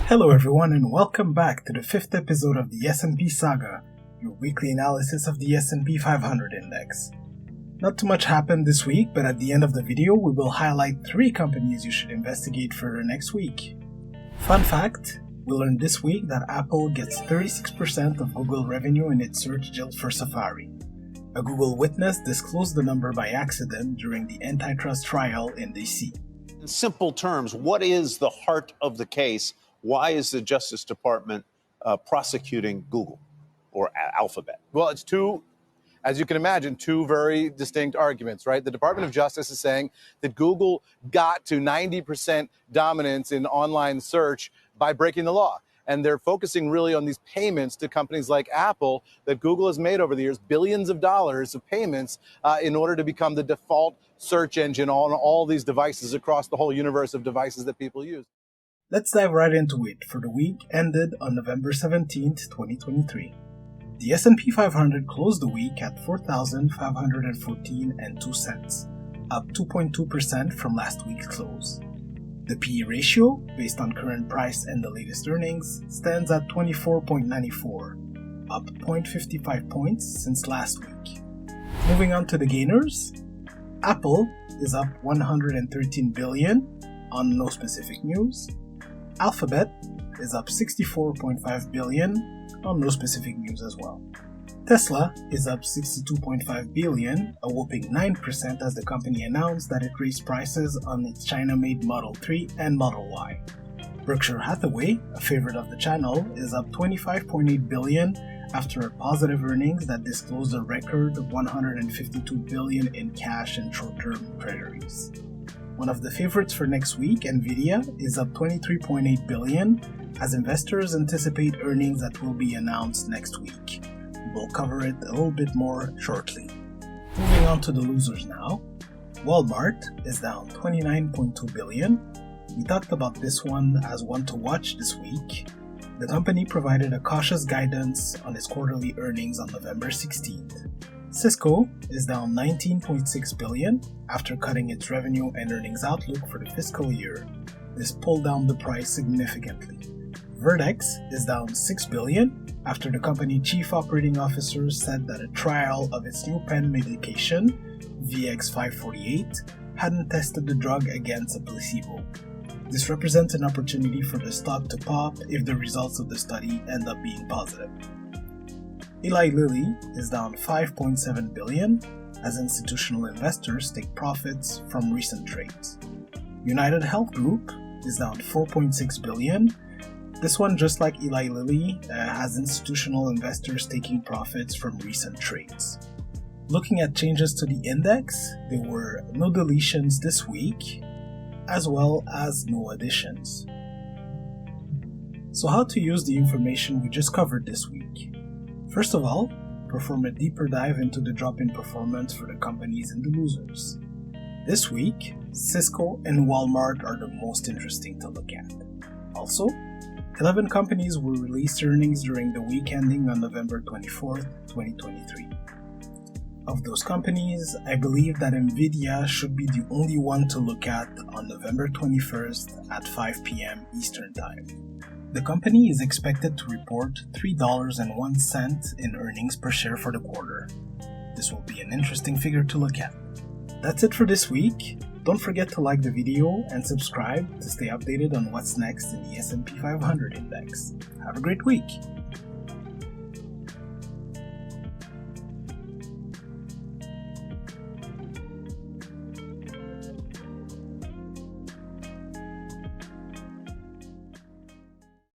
Hello everyone and welcome back to the 5th episode of the S&P Saga, your weekly analysis of the S&P 500 index. Not too much happened this week, but at the end of the video we will highlight 3 companies you should investigate further next week. Fun fact, we learned this week that Apple gets 36% of Google revenue in its search deal for Safari. A Google witness disclosed the number by accident during the antitrust trial in DC. In simple terms, what is the heart of the case? Why is the Justice Department prosecuting Google or Alphabet? Well, it's as you can imagine, two very distinct arguments, right? The Department of Justice is saying that Google got to 90% dominance in online search by breaking the law. And they're focusing really on these payments to companies like Apple that Google has made over the years, billions of dollars of payments in order to become the default search engine on all these devices across the whole universe of devices that people use. Let's dive right into it for the week ended on November 17th, 2023. The S&P 500 closed the week at 4,514.02 cents, up 2.2% from last week's close. The PE ratio, based on current price and the latest earnings, stands at 24.94, up 0.55 points since last week. Moving on to the gainers, Apple is up $113 billion on no specific news. Alphabet is up $64.5 billion on no specific news as well. Tesla is up $62.5 billion, a whopping 9% as the company announced that it raised prices on its China-made Model 3 and Model Y. Berkshire Hathaway, a favorite of the channel, is up $25.8 billion after positive earnings that disclosed a record of $152 billion in cash and short-term treasuries. One of the favorites for next week, Nvidia, is up $23.8 billion as investors anticipate earnings that will be announced next week. We'll cover it a little bit more shortly. Moving on to the losers now. Walmart is down $29.2 billion. We talked about this one as one to watch this week. The company provided a cautious guidance on its quarterly earnings on November 16th. Cisco is down $19.6 billion after cutting its revenue and earnings outlook for the fiscal year. This pulled down the price significantly. Vertex is down $6 billion after the company chief operating officer said that a trial of its new pen medication, VX548, hadn't tested the drug against a placebo. This represents an opportunity for the stock to pop if the results of the study end up being positive. Eli Lilly is down $5.7 billion as institutional investors take profits from recent trades. UnitedHealth Group is down $4.6 billion. This one, just like Eli Lilly, has institutional investors taking profits from recent trades. Looking at changes to the index, there were no deletions this week, as well as no additions. So how to use the information we just covered this week? First of all, perform a deeper dive into the drop in performance for the companies and the losers. This week, Cisco and Walmart are the most interesting to look at. Also, 11 companies will release earnings during the week ending on November 24th, 2023. Of those companies, I believe that Nvidia should be the only one to look at on November 21st at 5 p.m. Eastern Time. The company is expected to report $3.01 in earnings per share for the quarter. This will be an interesting figure to look at. That's it for this week. Don't forget to like the video and subscribe to stay updated on what's next in the S&P 500 index. Have a great week!